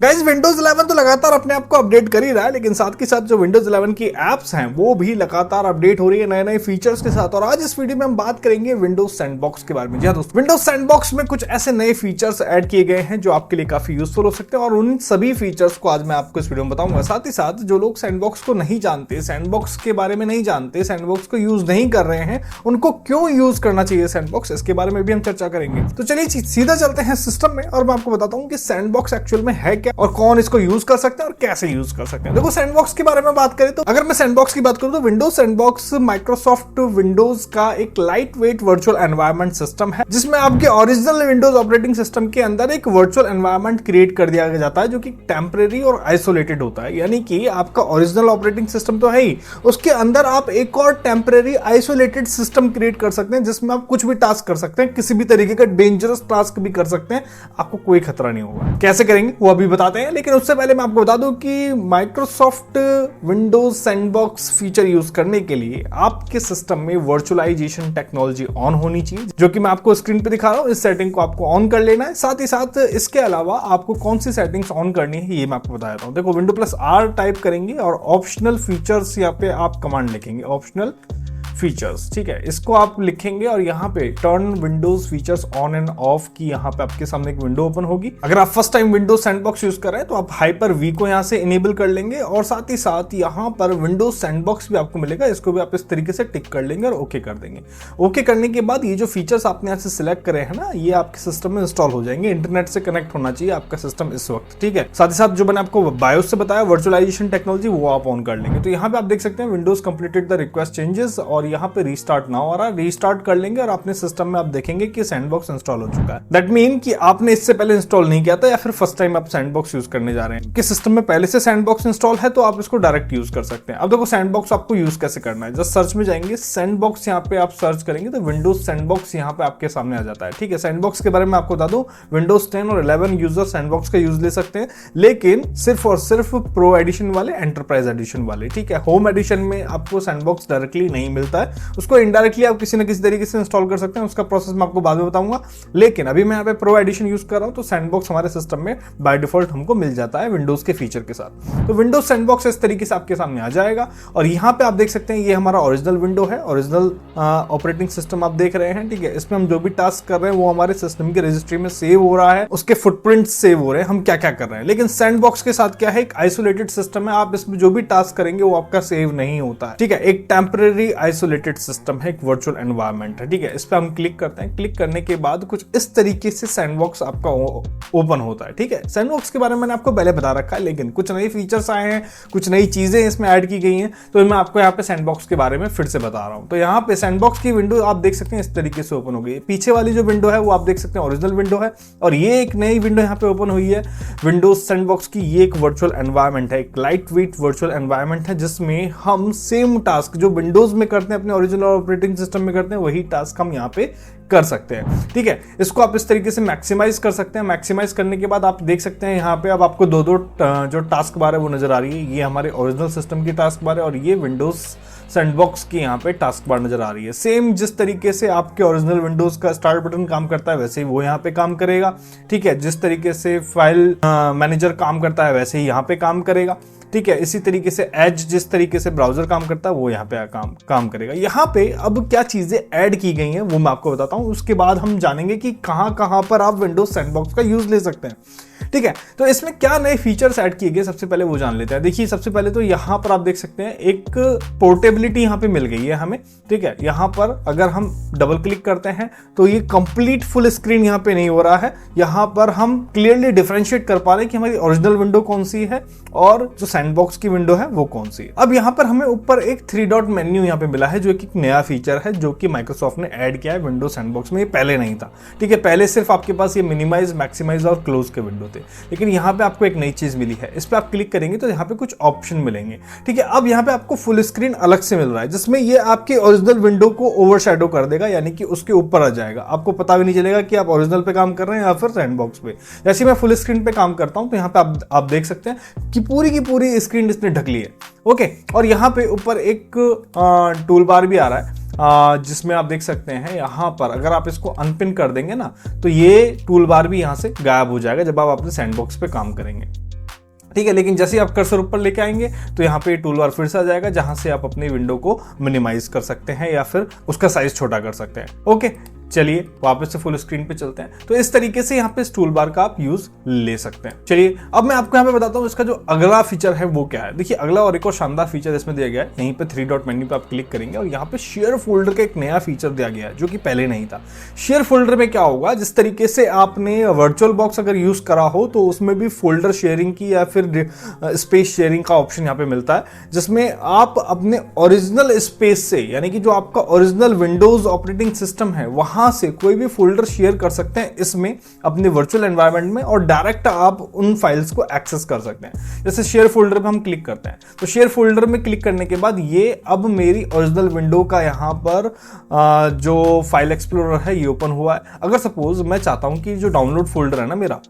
Guys Windows 11 तो लगातार अपने आप को अपडेट कर ही रहा है, लेकिन साथ के साथ जो विंडोज 11 की एप्स हैं वो भी लगातार अपडेट हो रही है नए नए फीचर्स के साथ। और आज इस वीडियो में हम बात करेंगे विंडोज सैंडबॉक्स के बारे में। जी हाँ दोस्तों, विंडोज सैंडबॉक्स में कुछ ऐसे नए फीचर्स ऐड किए गए हैं जो आपके लिए काफी यूजफुल हो सकते हैं और उन सभी फीचर्स को आज मैं आपको इस वीडियो में बताऊंगा। साथ ही साथ जो लोग सैंडबॉक्स को नहीं जानते, सैंडबॉक्स के बारे में नहीं जानते, सैंडबॉक्स को यूज नहीं कर रहे हैं, उनको क्यों यूज करना चाहिए सैंडबॉक्स, इसके बारे में भी हम चर्चा करेंगे। तो चलिए सीधा चलते हैं सिस्टम में और मैं आपको बताता हूँ कि सैंडबॉक्स एक्चुअल में है क्या और कौन इसको यूज कर सकते हैं और कैसे यूज कर सकते हैं। देखो सैंडबॉक्स के बारे में बात करें तो अगर मैं सैंडबॉक्स की बात करूं तो विंडोज सैंडबॉक्स माइक्रोसॉफ्ट विंडोज का एक light weight virtual environment system है, जिसमें आपके ओरिजिनल विंडोज ऑपरेटिंग सिस्टम के अंदर एक वर्चुअल एनवायरनमेंट क्रिएट कर दिया जाता है जो कि टेम्परेरी और आइसोलेटेड होता है। यानी कि आपका ओरिजिनल ऑपरेटिंग सिस्टम तो है ही, उसके अंदर आप एक और टेम्परेरी आइसोलेटेड सिस्टम क्रिएट कर सकते हैं जिसमें आप कुछ भी टास्क कर सकते हैं, किसी भी तरीके का डेंजरस टास्क भी कर सकते हैं, आपको कोई खतरा नहीं होगा। कैसे करेंगे वो अभी बताते हैं, लेकिन उससे पहले मैं आपको बता दूं कि Microsoft Windows sandbox feature use करने के लिए आपके सिस्टम में वर्चुअलाइजेशन टेक्नोलॉजी ऑन होनी चाहिए, जो कि मैं आपको स्क्रीन पे दिखा रहा हूं। इस सेटिंग को आपको ऑन कर लेना है। साथ ही साथ इसके अलावा आपको कौन सी सेटिंग्स ऑन करनी है ये मैं आपको बता देता हूं। देखो Windows+R टाइप करेंगे और ऑप्शनल फीचर्स यहाँ पे आप कमांड लिखेंगे, ऑप्शनल फीचर्स, ठीक है, इसको आप लिखेंगे और यहाँ पे turn Windows features on end of की यहाँ पे आपके सामने एक विंडो ओपन होगी। अगर आप first time Windows sandbox use कर रहे हैं तो आप हाइपर वी को यहाँ से इनेबल कर लेंगे और साथ ही साथ यहाँ पर विंडोज सैंडबॉक्स भी आपको मिलेगा, इसको भी आप इस तरीके से टिक कर लेंगे और ओके कर देंगे। ओके करने के बाद ये जो फीचर्स आपने यहाँ से सिलेक्ट करे हैं ना, ये आपके सिस्टम में इंस्टॉल हो जाएंगे। इंटरनेट से कनेक्ट होना चाहिए आपका सिस्टम इस वक्त, ठीक है। साथ ही साथ जो मैंने आपको बायोस से बताया वर्चुअलाइजेशन टेक्नोलॉजी, वो आप ऑन कर लेंगे। तो यहाँ पे आप देख सकते हैं Windows completed the request changes और यहाँ पे रीस्टार्ट नाउ आ रहा है। रीस्टार्ट कर लेंगे और अपने सिस्टम में आप देखेंगे कि सैंडबॉक्स इंस्टॉल हो चुका है। दैट मीन कि आपने इससे पहले इंस्टॉल नहीं किया था या फिर फर्स्ट टाइम आप सैंडबॉक्स यूज करने जा रहे हैं कि सिस्टम में पहले से सैंडबॉक्स इंस्टॉल है तो आप इसको डायरेक्ट यूज कर सकते हैं। अब देखो सैंडबॉक्स आपको यूज कैसे करना है। जस्ट सर्च में जाएंगे, सैंडबॉक्स यहाँ पे आप सर्च करेंगे तो विंडोज सैंडबॉक्स यहाँ पे आपके सामने आ जाता है, ठीक है। सैंडबॉक्स के बारे में आपको बता दूं, विंडोज 10 और 11 यूजर सैंडबॉक्स का यूज ले सकते हैं, लेकिन सिर्फ और सिर्फ प्रो एडिशन वाले, एंटरप्राइज एडिशन वाले, ठीक है। होम एडिशन में आपको सैंडबॉक्स डायरेक्टली नहीं मिलता है, उसको इनडायरेक्टली आप किसी न किसी तरीके से इंस्टॉल कर सकते हैं। उसका प्रोसेस मैं आपको बाद में बताऊंगा, लेकिन अभी मैं यहाँ पे प्रो एडिशन यूज कर रहा हूं तो सैंडबॉक्स हमारे सिस्टम में बाय डिफॉल्ट हमको मिल जाता है विंडोज के फीचर के साथ। तो विंडोज सैंडबॉक्स इस तरीके से आपके सामने आ जाएगा और यहाँ पे आप देख सकते हैं ये हमारा ओरिजिनल विंडो है, ओरिजिनल ऑपरेटिंग सिस्टम आप देख रहे हैं, ठीक है। इसमें हम जो भी टास्क कर रहे हैं वो हमारे सिस्टम के रजिस्ट्री में सेव हो रहा है, उसके फुटप्रिंट सेव हो रहे हैं, हम क्या क्या कर रहे हैं। लेकिन सैंडबॉक्स के साथ क्या है, एक आइसोलेटेड सिस्टम है, आप इसमें जो भी टास्क करेंगे वो आपका सेव नहीं होता है, ठीक है। एक टेम्परेरी आइसोलेटेड सिस्टम है, एक वर्चुअल एनवायरनमेंट है, ठीक है। इस पे हम क्लिक करते हैं। क्लिक करने के बाद कुछ इस तरीके से सैंडबॉक्स आपका ओपन होता है, ठीक है। सैंडबॉक्स के बारे में मैंने आपको पहले बता रखा है, लेकिन कुछ नई फीचर्स आए हैं, कुछ नई चीजें इसमें ऐड की गई हैं, तो मैं आपको यहाँ पे सैंडबॉक्स के बारे में फिर से बता रहा हूँ। तो यहाँ पे सैंडबॉक्स की विंडो आप देख सकते हैं इस तरीके से ओपन हो गई है। पीछे वाली जो विंडो है वो आप देख सकते हैं ओरिजिनल विंडो है और ये एक नई विंडो यहाँ पे ओपन हुई है विंडोज सैंडबॉक्स की। ये एक वर्चुअल एनवायरनमेंट है, एक लाइट वेट वर्चुअल एनवायरनमेंट है, जिसमें हम सेम टास्क जो विंडोज में करते हैं अपने ओरिजिनल ऑपरेटिंग सिस्टम में करते हैं वही टास्क हम यहाँ पे कर सकते हैं, ठीक है। इसको आप इस तरीके से मैक्सिमाइज कर सकते हैं। मैक्सिमाइज करने के बाद आप देख सकते हैं यहाँ पे अब आपको दो जो टास्क बार है वो नजर आ रही है। ये हमारे ओरिजिनल सिस्टम की टास्क बार है और ये विंडोज सैंडबॉक्स की यहाँ पे टास्क बार नजर आ रही है। सेम जिस तरीके से आपके ओरिजिनल विंडोज का स्टार्ट बटन काम करता है वैसे ही वो यहाँ पे काम करेगा, ठीक है। जिस तरीके से फाइल मैनेजर काम करता है वैसे ही यहाँ पे काम करेगा, ठीक है। इसी तरीके से एज जिस तरीके से ब्राउजर काम करता है वो यहाँ पे काम करेगा। यहाँ पे अब क्या चीजें ऐड की गई हैं वो मैं आपको बताता हूँ, उसके बाद हम जानेंगे कि कहां पर आप विंडोज सैंडबॉक्स का यूज ले सकते हैं, ठीक है। तो इसमें क्या नए फीचर्स ऐड किए गए सबसे पहले वो जान लेते हैं। देखिए सबसे पहले तो यहाँ पर आप देख सकते हैं एक पोर्टेबिलिटी यहाँ पे मिल गई है हमें, ठीक है। यहाँ पर अगर हम डबल क्लिक करते हैं तो ये कंप्लीट फुल स्क्रीन यहाँ पे नहीं हो रहा है। यहाँ पर हम क्लियरली डिफरेंशिएट कर पा रहे हैं कि हमारी ओरिजिनल विंडो कौन सी है और जो सैंडबॉक्स की विंडो है वो कौन सी है। अब यहाँ पर हमें ऊपर एक 3 डॉट मेन्यू यहाँ पे मिला है जो एक नया फीचर है जो कि माइक्रोसॉफ्ट ने ऐड किया है विंडोज सैंडबॉक्स में, ये पहले नहीं था, ठीक है। पहले सिर्फ आपके पास ये मिनिमाइज, मैक्सिमाइज और क्लोज के विंडो थे, लेकिन यहाँ पे आपको एक नई चीज मिली है। इस पे आप क्लिक करेंगे तो यहाँ पे कुछ ऑप्शन मिलेंगे, ठीक है। अब यहाँ पे आपको फुल स्क्रीन अलग से मिल रहा है जिसमें ये आपके ओरिजिनल विंडो को ओवरशैडो कर देगा, यानी कि उसके ऊपर आ जाएगा। आपको पता भी नहीं चलेगा कि आप ओरिजिनल पे काम कर रहे हैं या फिर सैंडबॉक्स पे। जैसे मैं फुल स्क्रीन पे काम करता हूं तो यहाँ पे आप देख सकते हैं कि पूरी की पूरी स्क्रीन इसने ढक ली है, ओके। और यहाँ पे ऊपर एक टूल बार भी आ रहा है जिसमें आप देख सकते हैं यहाँ पर अगर आप इसको अनपिन कर देंगे ना तो ये टूल बार भी यहाँ से गायब हो जाएगा जब आप अपने सैंडबॉक्स पे काम करेंगे। ठीक है। लेकिन जैसे ही आप कर्सर ऊपर लेके आएंगे तो यहाँ पे टूल बार फिर से आ जाएगा, जहां से आप अपनी विंडो को मिनिमाइज कर सकते हैं या फिर उसका साइज छोटा कर सकते हैं। ओके, चलिए वापस से फुल स्क्रीन पे चलते हैं। तो इस तरीके से यहाँ पे इस टूल बार का आप यूज ले सकते हैं। चलिए अब मैं आपको यहाँ पे बताता हूँ इसका जो अगला फीचर है वो क्या है। देखिए अगला और एक और शानदार फीचर इसमें दिया गया है। यहीं पे 3 डॉट मेन्यू पे आप क्लिक करेंगे और यहाँ पे शेयर फोल्डर का एक नया फीचर दिया गया है जो कि पहले नहीं था। शेयर फोल्डर में क्या होगा, जिस तरीके से आपने वर्चुअल बॉक्स अगर यूज करा हो तो उसमें भी फोल्डर शेयरिंग की या फिर स्पेस शेयरिंग का ऑप्शन यहाँ पे मिलता है, जिसमें आप अपने ओरिजिनल स्पेस से, यानी कि जो आपका ओरिजिनल विंडोज ऑपरेटिंग सिस्टम है वहां से कोई भी फोल्डर शेयर कर सकते हैं इसमें अपने वर्चुअल एनवायरनमेंट में, और डायरेक्ट आप उन फाइल्स को एक्सेस कर सकते हैं। जैसे शेयर फोल्डर पे हम क्लिक करते हैं तो शेयर फोल्डर में क्लिक करने के बाद ये अब मेरी ओरिजिनल विंडो का यहाँ पर जो फाइल एक्सप्लोरर है ये ओपन हुआ है। अगर सपोज मैं चाहता हूं कि जो डाउनलोड फोल्डर है ना मेरा,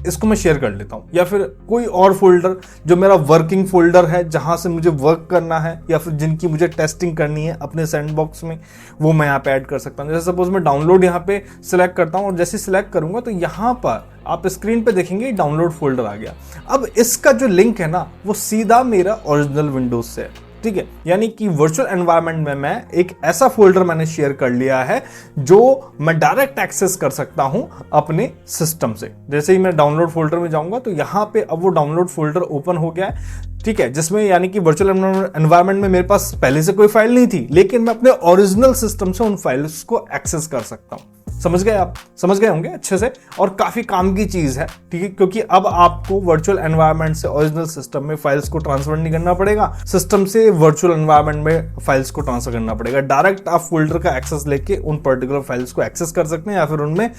इसको मैं शेयर कर लेता हूं, या फिर कोई और फोल्डर जो मेरा वर्किंग फोल्डर है जहां से मुझे वर्क करना है या फिर जिनकी मुझे टेस्टिंग करनी है अपने सैंडबॉक्स में, वो मैं यहाँ पे ऐड कर सकता हूं। जैसे सपोज मैं डाउनलोड यहाँ पे सिलेक्ट करता हूं और जैसे सिलेक्ट करूंगा तो यहाँ पर आप स्क्रीन पे देखेंगे डाउनलोड फोल्डर आ गया। अब इसका जो लिंक है ना वो सीधा मेरा ओरिजिनल विंडोज से है, ठीक है। यानी कि वर्चुअल एनवायरनमेंट में मैं एक ऐसा फोल्डर मैंने शेयर कर लिया है जो मैं डायरेक्ट एक्सेस कर सकता हूं अपने सिस्टम से। जैसे ही मैं डाउनलोड फोल्डर में जाऊंगा तो यहां पे अब वो डाउनलोड फोल्डर ओपन हो गया है, ठीक है, जिसमें यानी कि वर्चुअल एनवायरनमेंट में मेरे पास पहले से कोई फाइल नहीं थी, लेकिन मैं अपने ओरिजिनल सिस्टम से उन फाइल्स को एक्सेस कर सकता हूं। समझ गए आप? समझ गए होंगे अच्छे से, और काफी काम की चीज है, ठीक है, क्योंकि अब आपको वर्चुअल एनवायरनमेंट से ओरिजिनल सिस्टम में फाइल्स को ट्रांसफर नहीं करना पड़ेगा, सिस्टम से वर्चुअल एनवायरनमेंट में फाइल्स को ट्रांसफर करना पड़ेगा। डायरेक्ट आप फोल्डर का एक्सेस लेके उन पर्टिकुलर फाइल्स को एक्सेस कर सकते हैं या फिर उनमें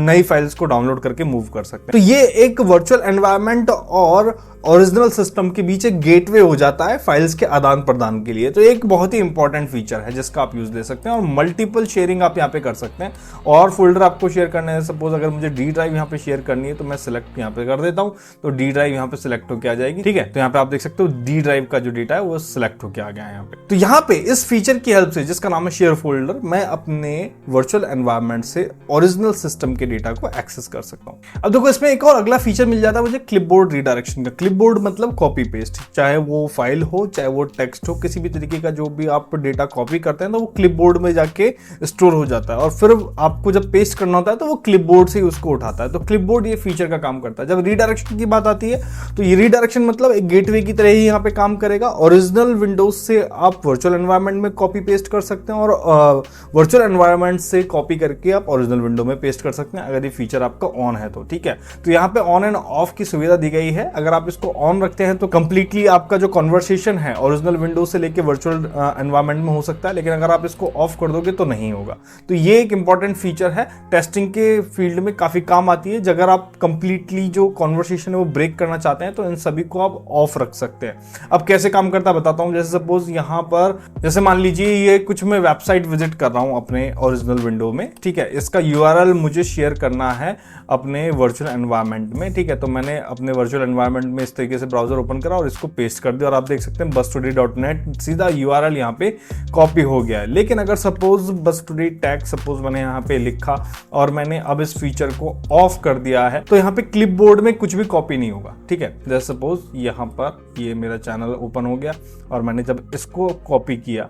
नई फाइल्स को डाउनलोड करके मूव कर सकते हैं। तो ये एक वर्चुअल एनवायरनमेंट और ओरिजिनल सिस्टम के बीच एक गेटवे हो जाता है फाइल्स के आदान प्रदान के लिए। तो एक बहुत ही इंपॉर्टेंट फीचर है जिसका आप यूज ले सकते हैं, और मल्टीपल शेयरिंग आप यहाँ पे कर सकते हैं। और फोल्डर आपको शेयर करना है, सपोज अगर मुझे डी ड्राइव यहाँ पे शेयर करनी है तो मैं सिलेक्ट यहाँ पे कर देता हूँ, तो डी ड्राइव यहाँ पे सिलेक्ट होकर आ जाएगी, ठीक है। तो यहाँ पे आप देख सकते हो डी ड्राइव का जो डेटा है वो सिलेक्ट होकर आ गया है यहाँ पे। तो यहाँ पे इस फीचर की हेल्प से, जिसका नाम है शेयर फोल्डर, मैं अपने वर्चुअल एनवायरनमेंट से ओरिजिनल सिस्टम के डेटा को एक्सेस कर सकता हूँ। अब देखो इसमें एक और अगला फीचर मिल जाता है मुझे, क्लिपबोर्ड रीडायरेक्शन का। क्लिपबोर्ड मतलब कॉपी पेस्ट, चाहे वो फाइल हो चाहे वो टेक्स्ट हो, किसी भी तरीके का जो भी आप डेटा कॉपी करते हैं तो वो क्लिपबोर्ड में जाके स्टोर हो जाता है, और फिर आपको जब पेस्ट करना होता है तो वो क्लिपबोर्ड से ही उसको उठाता है। तो क्लिपबोर्ड ये फीचर का काम करता है। जब रीडायरेक्शन की बात आती है तो ये रीडायरेक्शन मतलब एक गेटवे की तरह ही यहाँ पे काम करेगा। ओरिजिनल विंडोज से आप वर्चुअल एनवायरनमेंट में कॉपी पेस्ट कर सकते हैं और वर्चुअल एनवायरनमेंट से कॉपी करके आप ओरिजिनल विंडो में पेस्ट कर सकते हैं, अगर ये फीचर आपका ऑन है तो, ठीक है। तो यहाँ पे ऑन एंड ऑफ की सुविधा दी गई है। अगर आप इसको ऑन रखते हैं तो कंप्लीटली आपका जो कन्वर्सेशन है ओरिजिनल विंडो से लेके वर्चुअल एनवायरनमेंट में हो सकता है, लेकिन अगर आप इसको ऑफ कर दोगे तो नहीं होगा। तो ये एक इंपॉर्टेंट फीचर है, टेस्टिंग के फील्ड में काफी काम आती है। अगर आप कंप्लीटली जो कन्वर्सेशन है वो ब्रेक करना चाहते हैं तो इन सभी को आप ऑफ रख सकते हैं। अब कैसे काम करता है बताता हूं। जैसे सपोज यहां पर, जैसे मान लीजिए ये कुछ मैं वेबसाइट विजिट कर रहा हूं अपने ओरिजिनल विंडो में, ठीक है, इसका यूआरएल मुझे शेयर करना है अपने वर्चुअल एनवायरनमेंट में, ठीक है। तो मैंने अपने वर्चुअल एनवायरनमेंट में इस तरीके से ब्राउजर ओपन करा और इसको पेस्ट कर दिया, और आप देख सकते हैं bustoday.net सीधा यूआरएल यहाँ पे कॉपी हो गया है। लेकिन अगर सपोज bustoday टैग सपोज मैंने यहाँ पे लिखा और मैंने अब इस फीचर को ऑफ कर दिया है तो यहाँ पे क्लिपबोर्ड में कुछ भी कॉपी नहीं होगा, ठीक है। जैसे सपोज यहाँ पर ये मेरा चैनल ओपन हो गया और मैंने जब इसको कॉपी किया,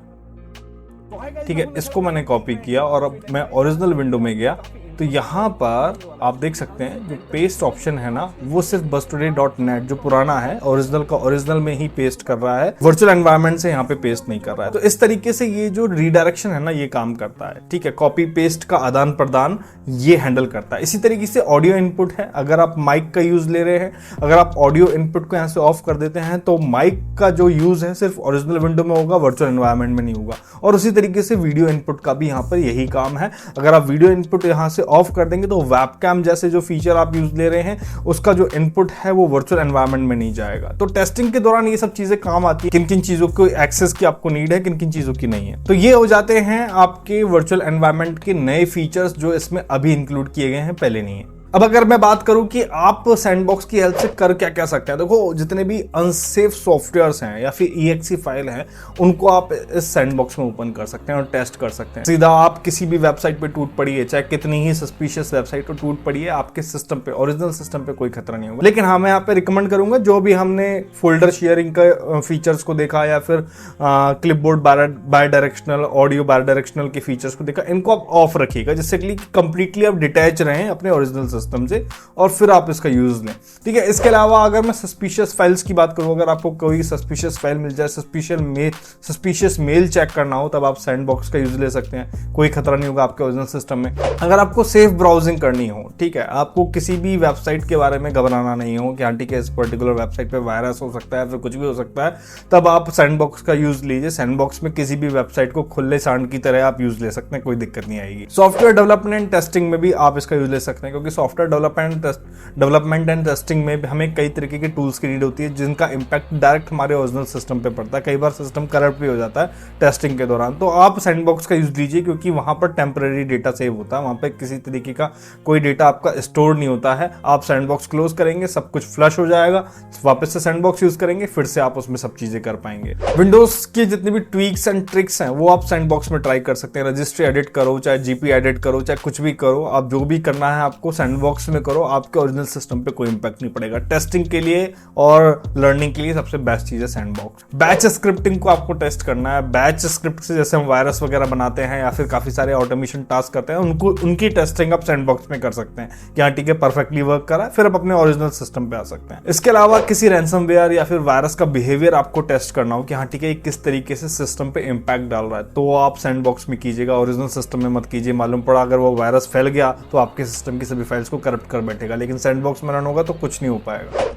ठीक है, इसको मैंने कॉपी किया और अब मैं ओरिजिनल विंडो में गया तो यहाँ पर आप देख सकते हैं जो पेस्ट ऑप्शन है ना वो सिर्फ bustoday.net जो पुराना है ओरिजिनल का ओरिजिनल में ही पेस्ट कर रहा है, वर्चुअल एनवायरनमेंट से यहाँ पे पेस्ट नहीं कर रहा है। तो इस तरीके से ये जो रीडायरेक्शन है ना ये काम करता है, ठीक है। कॉपी पेस्ट का आदान प्रदान ये हैंडल करता है। इसी तरीके से ऑडियो इनपुट है, अगर आप माइक का यूज ले रहे हैं, अगर आप ऑडियो इनपुट को यहाँ से ऑफ कर देते हैं तो माइक का जो यूज है सिर्फ ओरिजिनल विंडो में होगा, वर्चुअल एनवायरनमेंट में नहीं होगा। और उसी तरीके से वीडियो इनपुट का भी यहाँ पर यही काम है। अगर आप वीडियो इनपुट यहाँ से ऑफ कर देंगे तो वेबकैम जैसे जो फीचर आप यूज ले रहे हैं उसका जो इनपुट है वो वर्चुअल एनवायरनमेंट में नहीं जाएगा। तो टेस्टिंग के दौरान ये सब चीजें काम आती है, किन किन चीजों को एक्सेस की आपको नीड है, किन किन चीजों की नहीं है। तो ये हो जाते हैं आपके वर्चुअल एनवायरनमेंट के नए फीचर्स जो इसमें अभी इंक्लूड किए गए हैं, पहले नहीं है। अब अगर मैं बात करूं कि आप सैंडबॉक्स की हेल्प से कर क्या क्या सकते हैं, देखो जितने भी अनसेफ सॉफ्टवेयर्स हैं या फिर EXE फाइल हैं उनको आप इस सैंडबॉक्स में ओपन कर सकते हैं और टेस्ट कर सकते हैं। सीधा आप किसी भी वेबसाइट पे टूट पड़ी है, चाहे कितनी ही सस्पिशियस वेबसाइट पर टूट पड़ी है, आपके सिस्टम पे, ओरिजिनल सिस्टम पे कोई खतरा नहीं होगा। लेकिन हाँ, मैं यहाँ पे रिकमेंड करूंगा, जो भी हमने फोल्डर शेयरिंग का फीचर्स को देखा या फिर clipboard bidirectional, audio bidirectional के फीचर्स को देखा, इनको आप ऑफ रखिएगा, जिससे कि कंप्लीटली आप डिटैच रहें अपने ओरिजिनल सिस्टम से और फिर आप इसका यूज लें। ठीक है, इसके अलावा अगर मैं सस्पिशियस फाइल्स की बात करूं, अगर आपको कोई सस्पिशियस फाइल मिल जाए, सस्पिशियस मेल चेक करना हो, तब आप सैंडबॉक्स का यूज ले सकते हैं, कोई खतरा नहीं होगा आपके ओरिजिनल सिस्टम में। अगर आपको सेफ ब्राउजिंग करनी हो, ठीक है, आपको किसी भी वेबसाइट के बारे में घबराना नहीं हो कि हाँ ठीक है इस पर्टिकुलर वेबसाइट पे वायरस हो सकता है, फिर कुछ भी हो सकता है, तब आप सैंडबॉक्स का यूज लीजिए। सैंडबॉक्स में किसी भी वेबसाइट को खुले सांड की तरह आप यूज ले सकते हैं, कोई दिक्कत नहीं आएगी। सॉफ्टवेयर डेवलपमेंट एंड टेस्टिंग में भी आप इसका यूज ले सकते हैं, क्योंकि सॉफ्टवेयर डेवलपमेंट एंड टेस्टिंग में हमें कई तरीके के टूल्स की नीड होती है, जिनका इंपैक्ट डायरेक्ट हमारे ओरिजिनल सिस्टम पे पड़ता है। कई बार सिस्टम करप्ट भी हो जाता है टेस्टिंग के दौरान, तो आप सैंडबॉक्स का यूज लीजिए, क्योंकि वहां पर टेम्पररी डेटा सेव होता है, वहां पर किसी तरीके का कोई डेटा आपका स्टोर नहीं होता है। आप सैंडबॉक्स क्लोज करेंगे, सब कुछ फ्लश हो जाएगा, वापस से सैंडबॉक्स यूज करेंगे, फिर से आप उसमें सब चीजें कर पाएंगे। विंडोज की जितनी भी ट्वीक्स एंड ट्रिक्स हैं वो आप सैंडबॉक्स में ट्राई कर सकते हैं। रजिस्ट्री एडिट करो, चाहे जीपी एडिट करो, चाहे कुछ भी करो, आप जो भी करना है आपको सैंडबॉक्स में करो, आपके ओरिजिनल सिस्टम पे कोई इंपैक्ट नहीं पड़ेगा। टेस्टिंग के लिए और लर्निंग के लिए सबसे बेस्ट चीज है सैंडबॉक्स। बैच स्क्रिप्टिंग को आपको टेस्ट करना है। बैच स्क्रिप्ट से जैसे हम वायरस वगैरह बनाते हैं या फिर काफी सारे ऑटोमेशन टास्क करते हैं, उनकी टेस्टिंग आप सैंडबॉक्स में कर सकते हैं कि हाँ ठीक है परफेक्टली वर्क करा है, फिर आप अपने ओरिजिनल सिस्टम पे आ सकते हैं। इसके अलावा किसी रैंसमवेयर या फिर वायरस का बिहेवियर आपको टेस्ट करना हो कि हाँ ठीक है किस तरीके से सिस्टम पे इंपैक्ट डाल रहा है, तो आप सैंडबॉक्स में कीजिएगा, ओरिजिनल सिस्टम में मत कीजिए। मालूम पड़ा अगर वो वायरस फैल गया तो आपके सिस्टम की सभी फाइल्स को करप्ट कर बैठेगा, लेकिन सैंडबॉक्स में रन होगा तो कुछ नहीं हो पाएगा।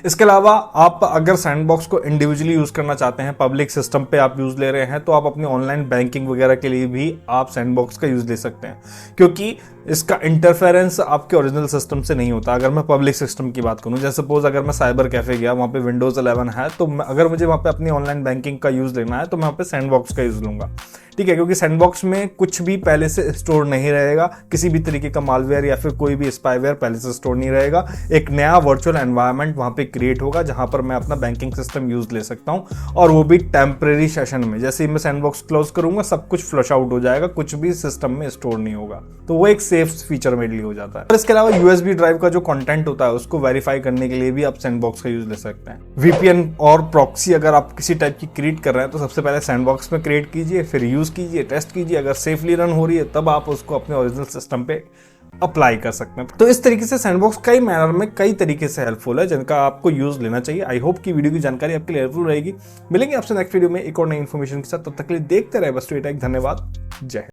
इसके अलावा आप अगर सैंडबॉक्स को इंडिविजुअली यूज करना चाहते हैं, पब्लिक सिस्टम पे आप यूज ले रहे हैं, तो आप अपनी ऑनलाइन बैंकिंग वगैरह के लिए भी आप सैंडबॉक्स का यूज ले सकते हैं, क्योंकि इसका इंटरफेरेंस आपके ओरिजिनल सिस्टम से नहीं होता। अगर मैं पब्लिक सिस्टम की बात करूं, जैसे सपोज अगर मैं साइबर कैफे गया, वहां पे विंडोज 11 है, तो अगर मुझे वहां पे अपनी ऑनलाइन बैंकिंग का यूज लेना है तो मैं वहां पे सैंडबॉक्स का यूज लूंगा। ठीक है, क्योंकि सैंडबॉक्स में कुछ भी पहले से स्टोर नहीं रहेगा, किसी भी तरीके का मालवेयर या फिर कोई भी स्पाईवेयर पहले से स्टोर नहीं रहेगा। एक नया वर्चुअल एनवायरनमेंट वहां पे क्रिएट होगा जहां पर मैं अपना बैंकिंग सिस्टम यूज ले सकता हूं, और वो भी टेम्परेरी सेशन में। जैसे ही मैं सैंडबॉक्स क्लोज करूंगा सब कुछ फ्लश आउट हो जाएगा, कुछ भी सिस्टम में स्टोर नहीं होगा, तो वो एक सेफ फीचर मेरे लिए हो जाता है। और इसके अलावा USB ड्राइव का जो कंटेंट होता है उसको वेरीफाई करने के लिए भी आप सैंडबॉक्स का यूज ले सकते हैं। VPN और प्रॉक्सी अगर आप किसी टाइप की क्रिएट कर रहे हैं तो सबसे पहले सैंडबॉक्स में क्रिएट कीजिए, फिर यूज कीजिए, टेस्ट कीजिए, अगर सेफली रन हो रही है तब आप उसको अपने ओरिजिनल सिस्टम पे अप्लाई कर सकते हैं। तो इस तरीके से सैंडबॉक्स कई मैनर में कई तरीके से हेल्पफुल है, जिनका आपको यूज लेना चाहिए। आई होप कि वीडियो की जानकारी आपके लिए हेल्पफुल रहेगी। मिलेंगे आपसे नेक्स्ट वीडियो में एक और नई इन्फॉर्मेशन के साथ, तब तक के लिए देखते रहे बस ट्वीट। धन्यवाद, जय हिंद।